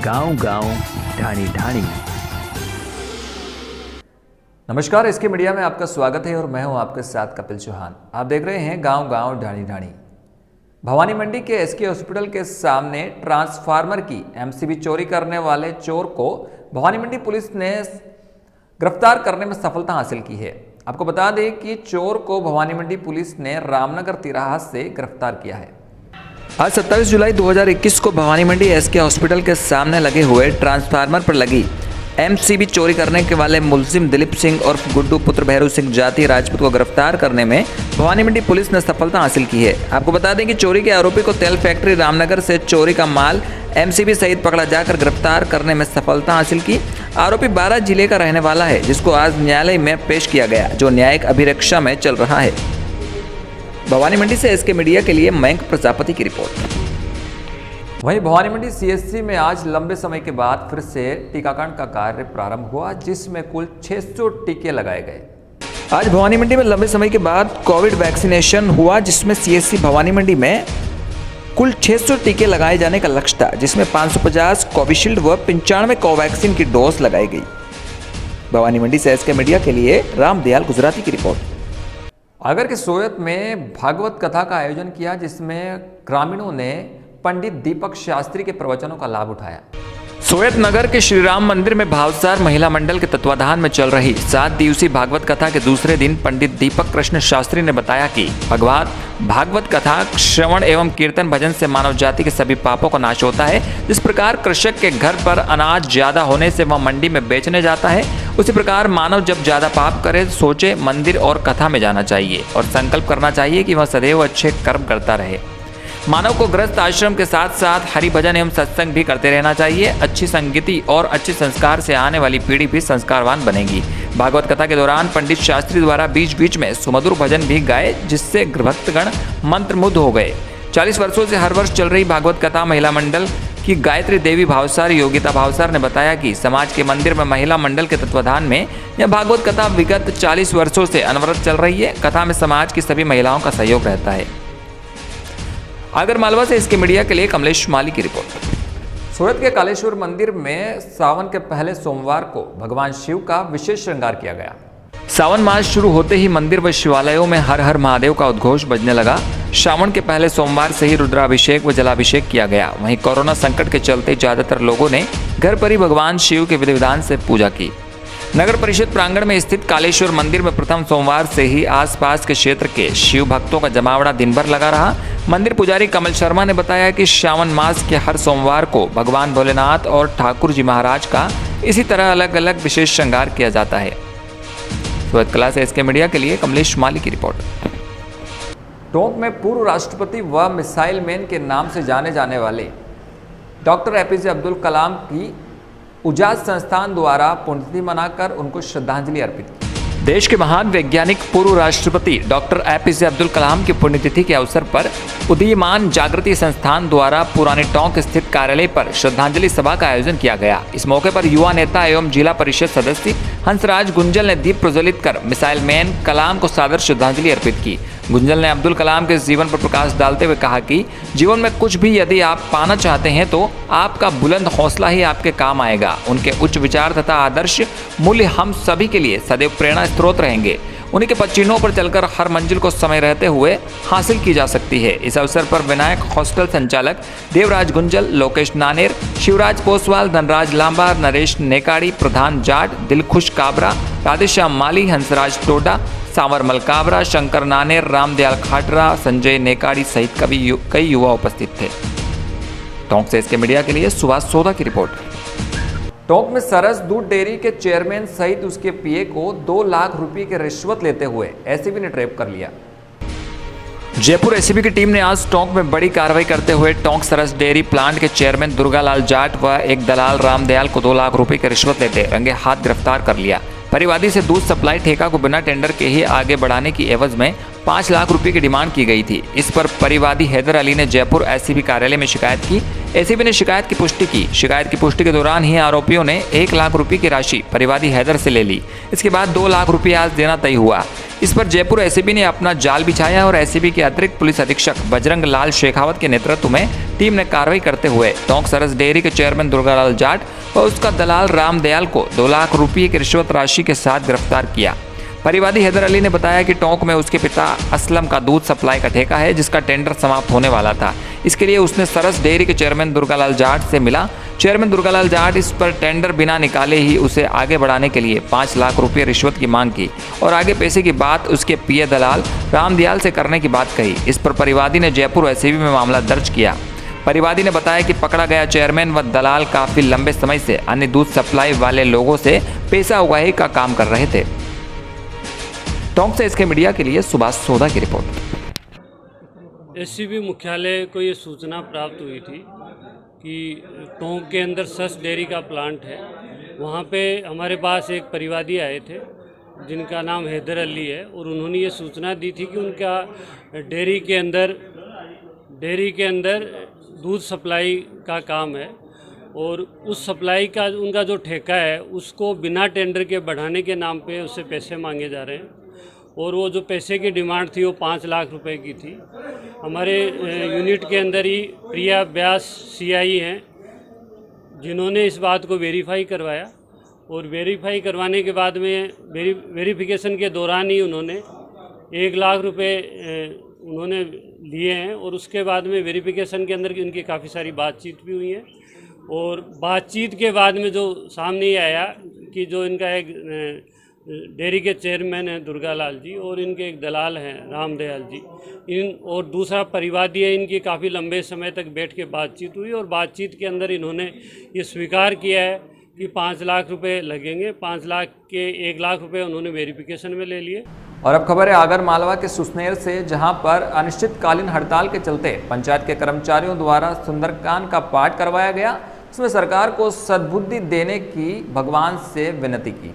गांव गांव ढाणी ढाणी। नमस्कार, एसके मीडिया में आपका स्वागत है और मैं हूं आपके साथ कपिल चौहान। आप देख रहे हैं गांव गांव ढाणी ढाणी। भवानी मंडी के एसके हॉस्पिटल के सामने ट्रांसफार्मर की एमसीबी चोरी करने वाले चोर को भवानी मंडी पुलिस ने गिरफ्तार करने में सफलता हासिल की है। आपको बता दें कि चोर को भवानी मंडी पुलिस ने रामनगर तिराहा से गिरफ्तार किया है। आज 27 जुलाई 2021 को भवानी मंडी एसके हॉस्पिटल के सामने लगे हुए ट्रांसफार्मर पर लगी एमसीबी चोरी करने के वाले मुलजिम दिलीप सिंह और गुड्डू पुत्र भैरू सिंह जाति राजपूत को गिरफ्तार करने में भवानी मंडी पुलिस ने सफलता हासिल की है। आपको बता दें कि चोरी के आरोपी को तेल फैक्ट्री रामनगर से चोरी का माल एमसीबी सहित पकड़ा जाकर गिरफ्तार करने में सफलता हासिल की। आरोपी 12 जिले का रहने वाला है, जिसको आज न्यायालय में पेश किया गया, जो न्यायिक अभिरक्षा में चल रहा है। भवानी मंडी से एसके मीडिया के लिए मयंक प्रजापति की रिपोर्ट। वहीं भवानी मंडी सीएचसी में आज लंबे समय के बाद फिर से टीकाकरण का कार्य प्रारंभ हुआ, जिसमें कुल 600 टीके लगाए गए। आज भवानी मंडी में लंबे समय के बाद कोविड वैक्सीनेशन हुआ, जिसमें सीएचसी भवानी मंडी में कुल 600 टीके लगाए जाने का लक्ष्य था, जिसमें 550 कोविशील्ड व 95 कोवैक्सीन की डोज लगाई गई। भवानी मंडी से एसके मीडिया के लिए रामदयाल गुजराती की रिपोर्ट। आगर के सोयत में भागवत कथा का आयोजन किया, जिसमें ग्रामीणों ने पंडित दीपक शास्त्री के प्रवचनों का लाभ उठाया। सोयत नगर के श्री राम मंदिर में भावसार महिला मंडल के तत्वाधान में चल रही 7 दिवसीय भागवत कथा के दूसरे दिन पंडित दीपक कृष्ण शास्त्री ने बताया कि भगवान भागवत कथा श्रवण एवं कीर्तन भजन से मानव जाति के सभी पापों का नाश होता है। जिस प्रकार कृषक के घर पर अनाज ज्यादा होने से वह मंडी में बेचने जाता है, उसी प्रकार मानव जब ज्यादा पाप करे सोचे मंदिर और कथा में जाना चाहिए और संकल्प करना चाहिए कि वह सदैव अच्छे कर्म करता रहे। मानव को गृहस्थ आश्रम के साथ साथ हरि भजन एवं सत्संग भी करते रहना चाहिए। अच्छी संगति और अच्छे संस्कार से आने वाली पीढ़ी भी संस्कारवान बनेगी। भागवत कथा के दौरान पंडित शास्त्री द्वारा बीच बीच में सुमधुर भजन भी गाए, जिससे भक्तगण मंत्रमुग्ध हो गए। 40 वर्षों से हर वर्ष चल रही भागवत कथा महिला मंडल की गायत्री देवी भावसार योगिता भावसार ने बताया कि समाज के मंदिर में महिला मंडल के तत्वाधान में यह भागवत कथा विगत 40 वर्षों से अनवरत चल रही है। कथा में समाज की सभी महिलाओं का सहयोग रहता है। आगर मालवा से इसके मीडिया के लिए कमलेश माली की रिपोर्ट। सूरत के कालेश्वर मंदिर में सावन के पहले सोमवार को भगवान शिव का विशेष श्रृंगार किया गया। सावन मास शुरू होते ही मंदिर व शिवालयों में हर हर महादेव का उद्घोष बजने लगा। श्रावण के पहले सोमवार से ही रुद्राभिषेक व जलाभिषेक किया गया। वहीं कोरोना संकट के चलते ज्यादातर लोगों ने घर पर ही भगवान शिव के विधि विधान से पूजा की। नगर परिषद प्रांगण में स्थित कालेश्वर मंदिर में प्रथम सोमवार से ही आसपास के क्षेत्र के शिव भक्तों का जमावड़ा दिन भर लगा रहा। मंदिर पुजारी कमल शर्मा ने बताया कि श्रावण मास के हर सोमवार को भगवान भोलेनाथ और ठाकुर जी महाराज का इसी तरह अलग अलग विशेष श्रृंगार किया जाता है। सूरत कला से इसके मीडिया के लिए कमलेश माली की रिपोर्ट। टोंक में पूर्व राष्ट्रपति व मिसाइल मैन के नाम से जाने जाने वाले डॉक्टर एपीजे अब्दुल कलाम की उजाज संस्थान द्वारा पुण्यतिथि मनाकर उनको श्रद्धांजलि अर्पित की। देश के महान वैज्ञानिक पूर्व राष्ट्रपति डॉक्टर एपीजे अब्दुल कलाम की पुण्यतिथि के अवसर पर उदीयमान जागृति संस्थान द्वारा पुराने टोंक स्थित कार्यालय पर श्रद्धांजलि सभा का आयोजन किया गया। इस मौके पर युवा नेता एवं जिला परिषद सदस्य हंसराज गुंजल ने दीप प्रज्वलित कर मिसाइल मैन कलाम को सादर श्रद्धांजलि अर्पित की। गुंजल ने अब्दुल कलाम के जीवन पर प्रकाश डालते हुए कहा कि जीवन में कुछ भी यदि आप पाना चाहते हैं तो आपका बुलंद हौसला ही आपके काम आएगा। उनके उच्च विचार तथा आदर्श मूल्य हम सभी के लिए सदैव प्रेरणा स्रोत रहेंगे। उन्हीं के पच्चीनों पर चलकर हर मंजिल को समय रहते हुए हासिल की जा सकती है। इस अवसर पर विनायक हॉस्टल संचालक देवराज गुंजल, लोकेश नानेर, शिवराज पोसवाल, धनराज लांबा, नरेश नेकाड़ी, प्रधान जाट, दिलखुश काबरा, राधेश्याम माली, हंसराज टोडा, सांवरमल काबरा, शंकर नानेर, रामदयाल खाटरा, संजय नेकाड़ी सहित कई युवा उपस्थित थे। टोंक से इसके मीडिया के लिए सुभाष सोदा की रिपोर्ट। टोंक में सरस दूध डेयरी के चेयरमैन सहित उसके पीए को 2 लाख रुपए की रिश्वत लेते हुए एसीबी ने ट्रैप कर लिया। जयपुर एसीबी की टीम ने आज टोंक में बड़ी कार्रवाई करते हुए टोंक सरस डेयरी प्लांट के चेयरमैन दुर्गालाल जाट व एक दलाल रामदयाल को 2 लाख रुपए की रिश्वत लेते रंगे हाथ गिरफ्तार कर लिया। परिवादी से दूध सप्लाई ठेका को बिना टेंडर के ही आगे बढ़ाने की एवज में 5 लाख रुपए की डिमांड की गई थी। इस पर परिवादी हैदर अली ने जयपुर एसीबी कार्यालय में शिकायत की। एसीबी ने शिकायत की पुष्टि की। शिकायत की पुष्टि के दौरान ही आरोपियों ने 1 लाख रुपए की राशि परिवादी हैदर से ले ली। इसके बाद 2 लाख रुपए आज देना तय हुआ। इस पर जयपुर एसीबी ने अपना जाल बिछाया और एसीबी के अतिरिक्त पुलिस अधीक्षक बजरंग लाल शेखावत के नेतृत्व में टीम ने कार्रवाई करते हुए टोंक सरस डेयरी के चेयरमैन दुर्गालाल जाट और उसका दलाल रामदयाल को 2 लाख रुपये की रिश्वत राशि के साथ गिरफ्तार किया। परिवादी हैदर अली ने बताया कि टोंक में उसके पिता असलम का दूध सप्लाई का ठेका है, जिसका टेंडर समाप्त होने वाला था। इसके लिए उसने सरस डेयरी के चेयरमैन दुर्गालाल जाट से मिला। चेयरमैन दुर्गालाल जाट इस पर टेंडर बिना निकाले ही उसे आगे बढ़ाने के लिए 5 लाख रुपये रिश्वत की मांग की और आगे पैसे की बात उसके पिए दलाल रामदयाल से करने की बात कही। इस पर परिवादी ने जयपुर एससीबी में मामला दर्ज किया। परिवादी ने बताया कि पकड़ा गया चेयरमैन व दलाल काफी लंबे समय से अन्य दूध सप्लाई वाले लोगों से पैसा उगाही का काम कर रहे थे। टोंक से इसके मीडिया के लिए सुभाष सोदा की रिपोर्ट। एससीबी मुख्यालय को ये सूचना प्राप्त हुई थी कि टोंक के अंदर सस डेयरी का प्लांट है। वहाँ पे हमारे पास एक परिवादी आए थे जिनका नाम हैदर अली है और उन्होंने ये सूचना दी थी कि उनका डेयरी के अंदर दूध सप्लाई का काम है और उस सप्लाई का उनका जो ठेका है उसको बिना टेंडर के बढ़ाने के नाम पे उससे पैसे मांगे जा रहे हैं और वो जो पैसे की डिमांड थी वो 5 लाख रुपए की थी। हमारे यूनिट के अंदर ही प्रिया व्यास सीआई हैं जिन्होंने इस बात को वेरीफाई करवाया और वेरीफाई करवाने के बाद में वेरिफिकेशन के दौरान ही उन्होंने 1 लाख रुपए उन्होंने लिए हैं और उसके बाद में वेरिफिकेशन के अंदर इनकी काफ़ी सारी बातचीत भी हुई है और बातचीत के बाद में जो सामने ये आया कि जो इनका एक डेयरी के चेयरमैन हैं दुर्गालाल जी और इनके एक दलाल हैं रामदयाल जी, इन और दूसरा परिवादी है, इनकी काफ़ी लंबे समय तक बैठ के बातचीत हुई और बातचीत के अंदर इन्होंने ये स्वीकार किया है कि 5 लाख रुपए लगेंगे। 5 लाख के 1 लाख रुपए उन्होंने वेरिफिकेशन में ले लिए। और अब खबर है आगर मालवा के सुसनेर से, जहां पर अनिश्चितकालीन हड़ताल के चलते पंचायत के कर्मचारियों द्वारा सुंदरकांड का पाठ करवाया गया। इसमें सरकार को सद्बुद्धि देने की भगवान से विनती की।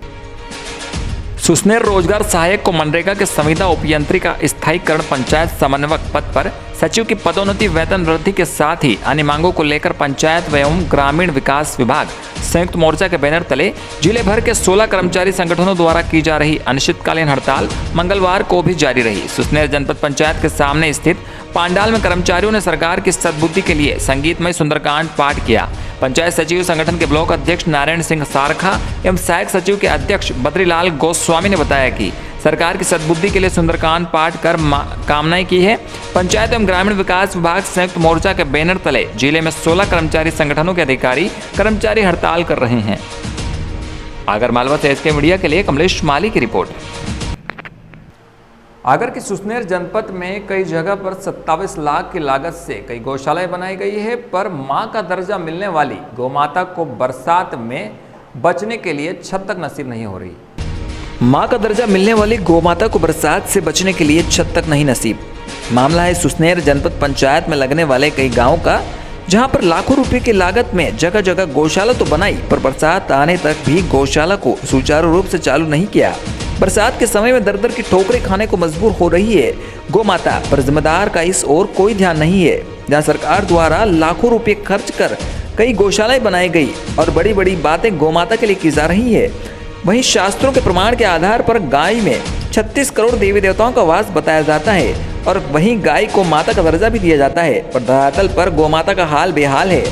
सुसनेर रोजगार सहायक को मनरेगा के संविदा उपयंत्री का स्थायीकरण पंचायत समन्वयक पद पर सचिव की पदोन्नति वेतन वृद्धि के साथ ही अन्य मांगों को लेकर पंचायत एवं ग्रामीण विकास विभाग संयुक्त मोर्चा के बैनर तले जिले भर के 16 कर्मचारी संगठनों द्वारा की जा रही अनिश्चितकालीन हड़ताल मंगलवार को भी जारी रही। सुसनेर जनपद पंचायत के सामने स्थित पांडाल में कर्मचारियों ने सरकार की सद्बुद्धि के लिए संगीतमय सुंदरकांड पाठ किया। पंचायत सचिव संगठन के ब्लॉक अध्यक्ष नारायण सिंह सारखा एवं सहायक सचिव के अध्यक्ष बद्रीलाल गोस्वामी ने बताया कि सरकार की सद्बुद्धि के लिए सुंदरकांड पाठ कर कामनाएं की है। पंचायत एवं ग्रामीण विकास विभाग संयुक्त मोर्चा के बैनर तले जिले में 16 कर्मचारी संगठनों के अधिकारी कर्मचारी हड़ताल कर रहे हैं। आगरमालवा से एसके मीडिया के लिए कमलेश माली की रिपोर्ट। आगर की सुसनेर जनपद में कई जगह पर 27 लाख की लागत से कई गौशालाएं बनाई गई है, पर मां का दर्जा मिलने वाली गौमाता को बरसात में बचने के लिए छत तक नसीब नहीं हो रही। मां का दर्जा मिलने वाली गौमाता को बरसात से बचने के लिए छत तक नहीं नसीब। मामला है सुसनेर जनपद पंचायत में लगने वाले कई गाँव का, जहां पर लाखों रुपए की लागत में जगह जगह गौशाला तो बनाई, पर बरसात आने तक भी गौशाला को सुचारू रूप से चालू नहीं किया। बरसात के समय में दर दर की ठोकरें खाने को मजबूर हो रही है गौमाता, पर जिम्मेदार का इस ओर कोई ध्यान नहीं है। जहां सरकार द्वारा लाखों रुपए खर्च कर कई गौशालाएं बनाई गई और बड़ी बड़ी बातें गौमाता के लिए की जा रही है, वहीं शास्त्रों के प्रमाण के आधार पर गाय में 36 करोड़ देवी देवताओं का वास बताया जाता है और वहीं गाय को माता का दर्जा भी दिया जाता है, पर धरातल पर गौमाता का हाल बेहाल है।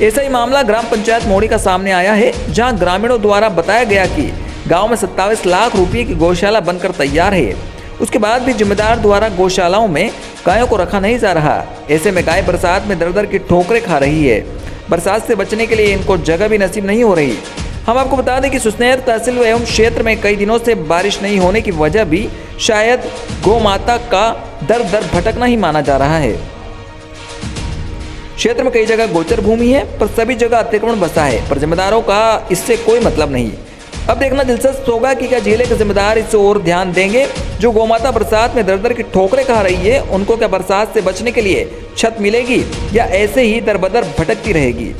ऐसा ही मामला ग्राम पंचायत मोड़ी का सामने आया है, जहां ग्रामीणों द्वारा बताया गया कि गांव में 27 लाख रुपए की गौशाला बनकर तैयार है, उसके बाद भी जिम्मेदार द्वारा गौशालाओं में गायों को रखा नहीं जा रहा। ऐसे में गाय बरसात में दर दर की ठोकरें खा रही है। बरसात से बचने के लिए इनको जगह भी नसीब नहीं हो रही। हम आपको बता दें कि सुसनेर तहसील एवं क्षेत्र में कई दिनों से बारिश नहीं होने की वजह भी शायद गौ माता का दर दर भटकना ही माना जा रहा है। क्षेत्र में कई जगह गोचर भूमि है, पर सभी जगह अतिक्रमण बसा है, पर जिम्मेदारों का इससे कोई मतलब नहीं। अब देखना दिलचस्प होगा कि क्या जिले के जिम्मेदार इस ओर ध्यान देंगे। जो गौमाता बरसात में दर दर की ठोकरें खा रही है, उनको क्या बरसात से बचने के लिए छत मिलेगी या ऐसे ही दर बदर भटकती रहेगी।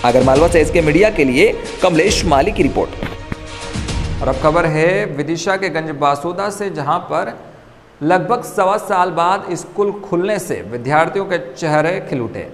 आगरमालवा से इसके मीडिया के लिए कमलेश माली की रिपोर्ट। और अब खबर है विदिशा के गंज बासोदा से, जहां पर लगभग 1.25 साल बाद स्कूल खुलने से विद्यार्थियों के चेहरे खिल उठे।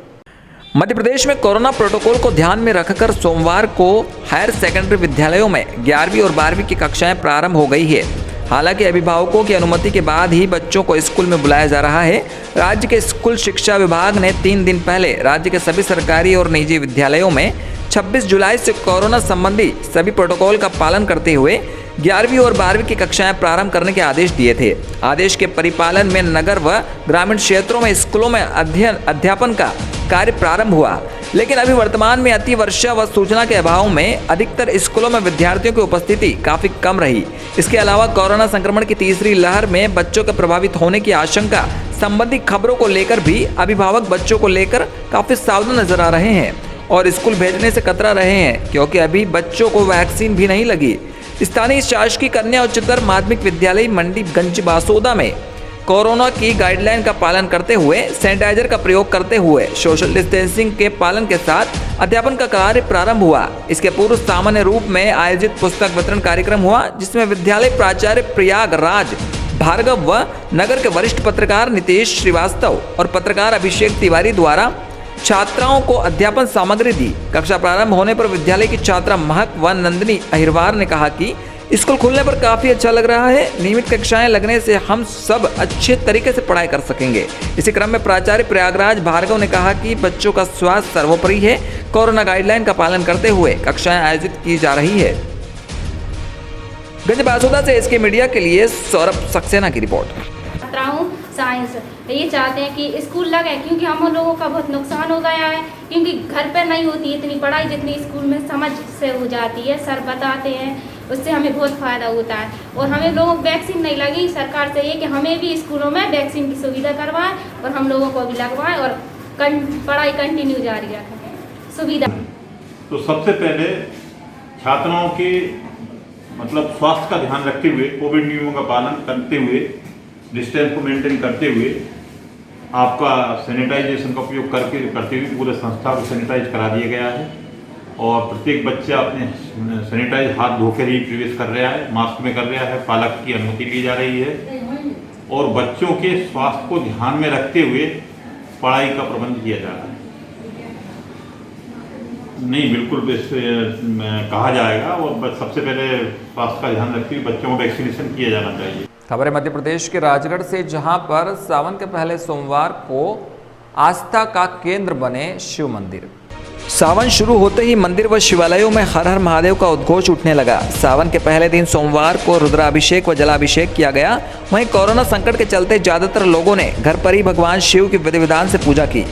मध्य प्रदेश में कोरोना प्रोटोकॉल को ध्यान में रखकर सोमवार को हायर सेकेंडरी विद्यालयों में 11वीं और 12वीं की कक्षाएं प्रारंभ हो गई है। हालांकि अभिभावकों की अनुमति के बाद ही बच्चों को स्कूल में बुलाया जा रहा है। राज्य के स्कूल शिक्षा विभाग ने 3 दिन पहले राज्य के सभी सरकारी और निजी विद्यालयों में 26 जुलाई से कोरोना संबंधी सभी प्रोटोकॉल का पालन करते हुए 11वीं और 12वीं की कक्षाएं प्रारंभ करने के आदेश दिए थे। आदेश के परिपालन में नगर व ग्रामीण क्षेत्रों में स्कूलों में अध्यापन का कार्य प्रारंभ हुआ, लेकिन अभी वर्तमान में अति वर्षा व सूचना के अभाव में अधिकतर स्कूलों में विद्यार्थियों की उपस्थिति काफी कम रही। इसके अलावा कोरोना संक्रमण की तीसरी लहर में बच्चों के प्रभावित होने की आशंका संबंधी खबरों को लेकर भी अभिभावक बच्चों को लेकर काफी सावधान नजर आ रहे हैं और स्कूल भेजने से कतरा रहे हैं, क्योंकि अभी बच्चों को वैक्सीन भी नहीं लगी। स्थानीय शासकीय कन्या उच्चतर माध्यमिक विद्यालय मंडी गंज बासोदा में कोरोना की गाइडलाइन का पालन करते हुए सैनिटाइजर का प्रयोग करते हुए सोशल डिस्टेंसिंग के पालन के साथ अध्यापन का कार्य प्रारंभ हुआ। इसके पूर्व सामान्य रूप में आयोजित पुस्तक वितरण कार्यक्रम हुआ, जिसमें विद्यालय प्राचार्य प्रयागराज भार्गव व नगर के वरिष्ठ पत्रकार नितेश श्रीवास्तव और पत्रकार अभिषेक तिवारी द्वारा छात्राओं को अध्यापन सामग्री दी। कक्षा प्रारंभ होने पर विद्यालय की छात्रा महक व नंदिनी अहिरवार ने कहा कि स्कूल खुलने पर काफी अच्छा लग रहा है। नियमित कक्षाएं लगने से हम सब अच्छे तरीके से पढ़ाई कर सकेंगे। इसी क्रम में प्राचार्य प्रयागराज भार्गव ने कहा कि बच्चों का स्वास्थ्य सर्वोपरि है। कोरोना गाइडलाइन का पालन करते हुए कक्षाएं आयोजित की जा रही है। गंज बासोदा से एसके मीडिया के लिए सौरभ सक्सेना की रिपोर्ट। साइंस ये चाहते हैं कि स्कूल लगे, क्योंकि हम लोगों का बहुत नुकसान हो गया है, क्योंकि घर पर नहीं होती इतनी पढ़ाई जितनी स्कूल में समझ से हो जाती है। सर बताते हैं, उससे हमें बहुत फ़ायदा होता है। और हमें लोगों को वैक्सीन नहीं लगी, सरकार से ये कि हमें भी स्कूलों में वैक्सीन की सुविधा करवाएं और हम लोगों को भी लगवाएं और पढ़ाई कंटिन्यू जारी रखें सुविधा। तो सबसे पहले छात्राओं के स्वास्थ्य का ध्यान रखते हुए, कोविड नियमों का पालन करते हुए, डिस्टेंस को मेंटेन करते हुए आपका सैनिटाइजेशन का उपयोग करते हुए पूरे संस्था को सैनिटाइज करा दिया गया है और प्रत्येक बच्चा अपने सैनिटाइज हाथ धोकर ही प्रवेश कर रहा है, मास्क में कर रहा है। पालक की अनुमति ली जा रही है और बच्चों के स्वास्थ्य को ध्यान में रखते हुए पढ़ाई का प्रबंध किया जा रहा है। नहीं, बिल्कुल कहा जाएगा और सबसे पहले स्वास्थ्य का ध्यान रखते हुए बच्चों को वैक्सीनेशन किया जाना चाहिए। खबर है मध्य प्रदेश के राजगढ़ से, जहां पर सावन के पहले सोमवार को आस्था का केंद्र बने शिव मंदिर। सावन शुरू होते ही मंदिर व शिवालयों में हर हर महादेव का उद्घोष उठने लगा। सावन के पहले दिन सोमवार को रुद्राभिषेक व जलाभिषेक किया गया। वहीं कोरोना संकट के चलते ज्यादातर लोगों ने घर पर ही भगवान शिव की विधि विधान से पूजा की।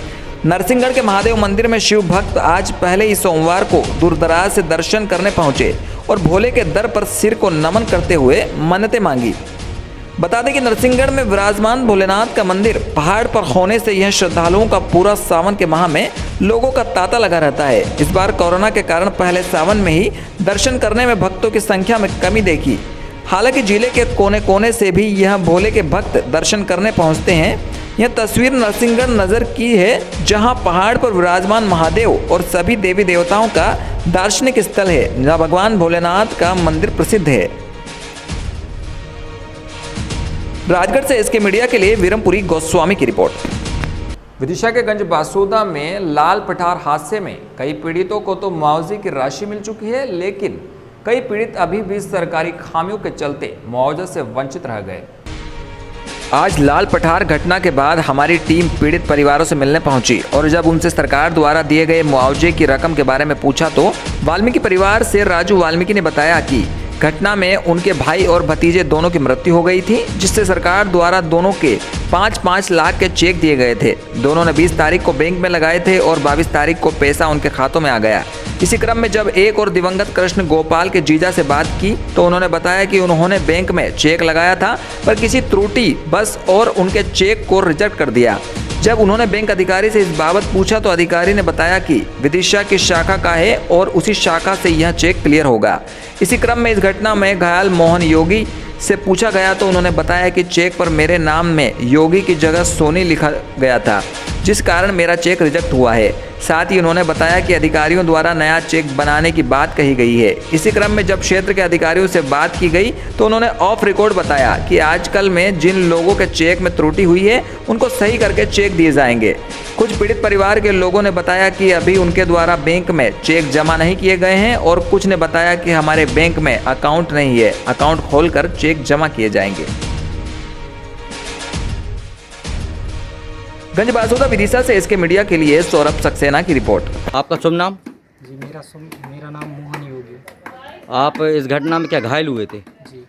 नरसिंहगढ़ के महादेव मंदिर में शिव भक्त आज पहले ही सोमवार को दूरदराज से दर्शन करने पहुंचे और भोले के दर पर सिर को नमन करते हुए मन्नतें मांगी। बता दें कि नरसिंहगढ़ में विराजमान भोलेनाथ का मंदिर पहाड़ पर होने से यह श्रद्धालुओं का पूरा सावन के माह में लोगों का तांता लगा रहता है। इस बार कोरोना के कारण पहले सावन में ही दर्शन करने में भक्तों की संख्या में कमी देखी। हालांकि जिले के कोने कोने से भी यह भोले के भक्त दर्शन करने पहुंचते हैं। यह तस्वीर नरसिंहगढ़ नजर की है, जहां पहाड़ पर विराजमान महादेव और सभी देवी देवताओं का दार्शनिक स्थल है, जहां भगवान भोलेनाथ का मंदिर प्रसिद्ध है। राजगढ़ से एसके मीडिया के लिए वीरमपुरी गोस्वामी की रिपोर्ट। विदिशा के गंज बासोदा में लाल पठार हादसे में कई पीड़ितों को तो मुआवजे की राशि मिल चुकी है, लेकिन कई पीड़ित अभी भी सरकारी खामियों के चलते मुआवजे से वंचित रह गए। आज लाल पठार घटना के बाद हमारी टीम पीड़ित परिवारों से मिलने पहुंची और जब उनसे सरकार द्वारा दिए गए मुआवजे की रकम के बारे में पूछा तो वाल्मीकि परिवार से राजू वाल्मीकि ने बताया कि घटना में उनके भाई और भतीजे दोनों की मृत्यु हो गई थी, जिससे सरकार द्वारा दोनों के 5-5 लाख के चेक दिए गए थे। दोनों ने 20 तारीख को बैंक में लगाए थे और 22 तारीख को पैसा उनके खातों में आ गया। इसी क्रम में जब एक और दिवंगत कृष्ण गोपाल के जीजा से बात की तो उन्होंने बताया कि उन्होंने बैंक में चेक लगाया था, पर किसी त्रुटि बस और उनके चेक को रिजेक्ट कर दिया। जब उन्होंने बैंक अधिकारी से इस बाबत पूछा तो अधिकारी ने बताया कि विदिशा की शाखा का है और उसी शाखा से यह चेक क्लियर होगा। इसी क्रम में इस घटना में घायल मोहन योगी से पूछा गया तो उन्होंने बताया कि चेक पर मेरे नाम में योगी की जगह सोनी लिखा गया था। जिस कारण मेरा चेक रिजेक्ट हुआ है। साथ ही उन्होंने बताया कि अधिकारियों द्वारा नया चेक बनाने की बात कही गई है। इसी क्रम में जब क्षेत्र के अधिकारियों से बात की गई तो उन्होंने ऑफ रिकॉर्ड बताया कि आजकल में जिन लोगों के चेक में त्रुटि हुई है उनको सही करके चेक दिए जाएंगे। कुछ पीड़ित परिवार के लोगों ने बताया कि अभी उनके द्वारा बैंक में चेक जमा नहीं किए गए हैं और कुछ ने बताया कि हमारे बैंक में अकाउंट नहीं है, अकाउंट खोलकर चेक जमा किए जाएंगे। गंजबासौदा विदिशा से इसके मीडिया के लिए सौरभ सक्सेना की रिपोर्ट। आपका शुभ नाम? जी मेरा नाम मोहन योगी। आप इस घटना में क्या घायल हुए थे? जी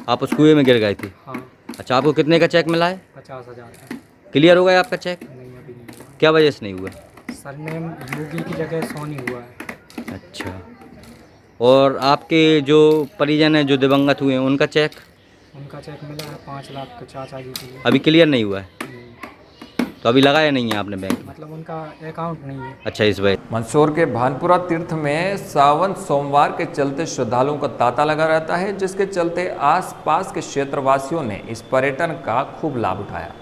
आप उस कुएं में गिर गए थे? हाँ। अच्छा, आपको कितने का चेक मिला है? 50,000 का। क्लियर हो गया आपका चेक? नहीं अभी नहीं हुआ। क्या वजह से नहीं हुआ? सरनेम योगी की जगह सोनी हुआ है। अच्छा, और आपके जो परिजन हैं जो दिवंगत हुए हैं उनका चेक? उनका चेक मिला है 5 लाख का चाचा जी के लिए। अभी क्लियर नहीं हुआ है? नहीं, तो अभी लगाया नहीं है आपने बैंक में? मतलब उनका अकाउंट नहीं है। अच्छा, इस वजह। मंदसौर के भानपुरा तीर्थ में सावन सोमवार के चलते श्रद्धालुओं का तांता लगा रहता है, जिसके चलते आसपास के क्षेत्रवासियों ने इस पर्यटन का खूब लाभ उठाया।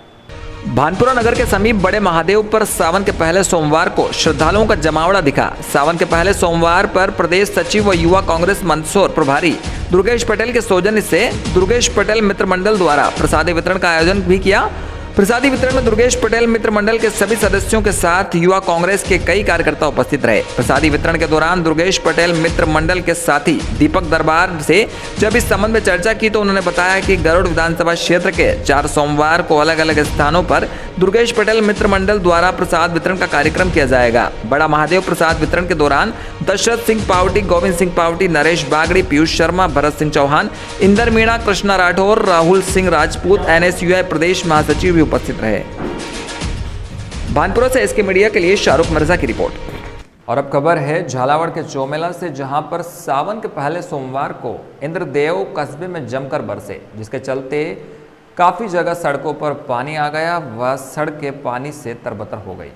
भानपुरा नगर के समीप बड़े महादेव पर सावन के पहले सोमवार को श्रद्धालुओं का जमावड़ा दिखा। सावन के पहले सोमवार पर प्रदेश सचिव व युवा कांग्रेस मंदसौर प्रभारी दुर्गेश पटेल के सौजन्य से दुर्गेश पटेल मित्र मंडल द्वारा प्रसादी वितरण का आयोजन भी किया। प्रसादी वितरण में दुर्गेश पटेल मित्र मंडल के सभी सदस्यों के साथ युवा कांग्रेस के कई कार्यकर्ता उपस्थित रहे। प्रसादी वितरण के दौरान दुर्गेश पटेल मित्र मंडल के साथी दीपक दरबार से जब इस संबंध में चर्चा की तो उन्होंने बताया कि गरुड़ विधानसभा क्षेत्र के 4 सोमवार को अलग अलग स्थानों पर दुर्गेश पटेल मित्र मंडल द्वारा प्रसाद वितरण का कार्यक्रम किया जाएगा। बड़ा महादेव प्रसाद वितरण के दौरान दशरथ सिंह पावटी, गोविंद सिंह पावटी, नरेश बागड़ी, पीयूष शर्मा, भरत सिंह चौहान, इंदर मीणा, कृष्णा राठौर, राहुल सिंह राजपूत, NSUI प्रदेश महासचिव भी उपस्थित रहे। भानपुरा से इसके मीडिया के लिए शाहरुख मिर्जा की रिपोर्ट। और अब खबर है झालावाड़ के चौमेला से, जहां पर सावन के पहले सोमवार को इंद्रदेव कस्बे में जमकर बरसे, जिसके चलते काफी जगह सड़कों पर पानी आ गया व सड़कें पानी से तरबतर हो गई।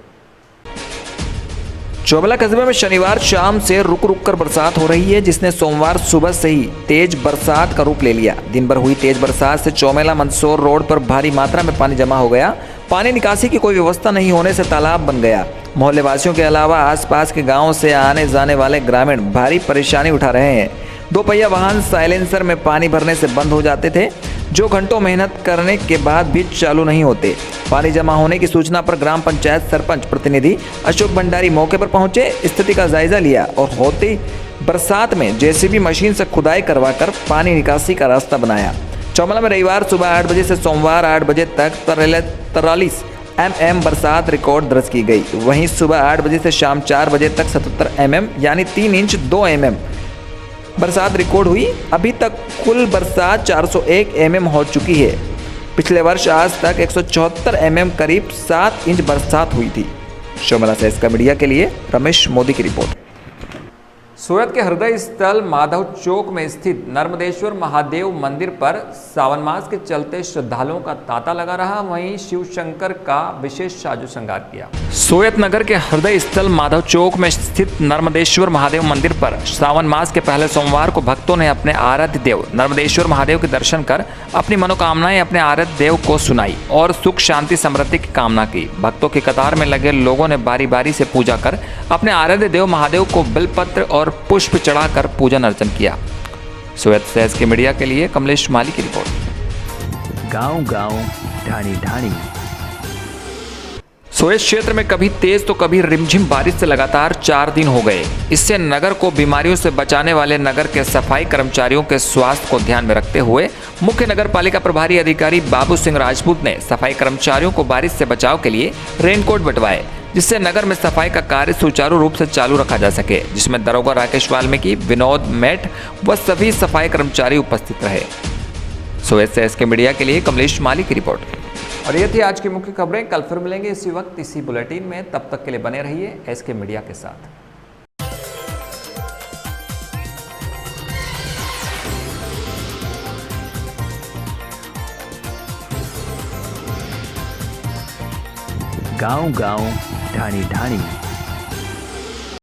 चौमेला कस्बे में शनिवार शाम से रुक रुक कर बरसात हो रही है, जिसने सोमवार सुबह से ही तेज बरसात का रूप ले लिया। दिन भर हुई तेज बरसात से चौमेला मंदसौर रोड पर भारी मात्रा में पानी जमा हो गया। पानी निकासी की कोई व्यवस्था नहीं होने से तालाब बन गया। मोहल्ले वासियों के अलावा आसपास के गांवों से आने जाने वाले ग्रामीण भारी परेशानी उठा रहे हैं। 2 पहिया वाहन साइलेंसर में पानी भरने से बंद हो जाते थे, जो घंटों मेहनत करने के बाद भी चालू नहीं होते। पानी जमा होने की सूचना पर ग्राम पंचायत सरपंच प्रतिनिधि अशोक भंडारी मौके पर पहुंचे, स्थिति का जायजा लिया और होती बरसात में JCB मशीन से खुदाई करवाकर पानी निकासी का रास्ता बनाया। चौमेला में रविवार सुबह 8 बजे से सोमवार 8 बजे तक 43 mm बरसात रिकॉर्ड दर्ज की गई। वहीं सुबह 8 बजे से शाम 4 बजे तक 77 mm यानी 3 इंच 2 mm बरसात रिकॉर्ड हुई। अभी तक कुल बरसात 401 mm हो चुकी है। पिछले वर्ष आज तक 174 mm करीब 7 इंच बरसात हुई थी। चौमेला से इसका मीडिया के लिए रमेश मोदी की रिपोर्ट। सूरत के हृदय स्थल माधव चौक में स्थित नर्मदेश्वर महादेव मंदिर पर सावन मास के चलते श्रद्धालुओं का तांता लगा रहा। वहीं शिव शंकर का विशेष साजो श्रृंगार किया। सूरत नगर के हृदय स्थल माधव चौक में स्थित नर्मदेश्वर महादेव मंदिर पर सावन मास के पहले सोमवार को भक्तों ने अपने आराध्य देव नर्मदेश्वर महादेव के दर्शन कर अपनी मनोकामनाएं अपने आराध्य देव को सुनाई और सुख शांति समृद्धि की कामना की। भक्तों की कतार में लगे लोगों ने बारी बारी से पूजा कर अपने आराध्य देव महादेव को बिलपत्र और पुष्प चढ़ाकर पूजन अर्चन किया। सूरत से इसके मीडिया के लिए कमलेश माली की रिपोर्ट। गांव-गांव, ढाणी-ढाणी। सूरत क्षेत्र में कभी तेज तो कभी रिमझिम बारिश से लगातार 4 दिन हो गए। इससे नगर को बीमारियों से बचाने वाले नगर के सफाई कर्मचारियों के स्वास्थ्य को ध्यान में रखते हुए मुख्य नगर पालिका प्रभारी अधिकारी बाबू सिंह राजपूत ने सफाई कर्मचारियों को बारिश से बचाव के लिए रेनकोट बंटवाए, जिससे नगर में सफाई का कार्य सुचारू रूप से चालू रखा जा सके, जिसमें दरोगा राकेश वाल्मीकि, विनोद मेट व सभी सफाई कर्मचारी उपस्थित रहे। सूरत से इसके मीडिया के लिए कमलेश माली की रिपोर्ट। और ये थी आज की मुख्य खबरें। कल फिर मिलेंगे इसी वक्त इसी बुलेटिन में। तब तक के लिए बने रहिए एसके मीडिया के साथ। गांव-गांव, ढाणी-ढाणी।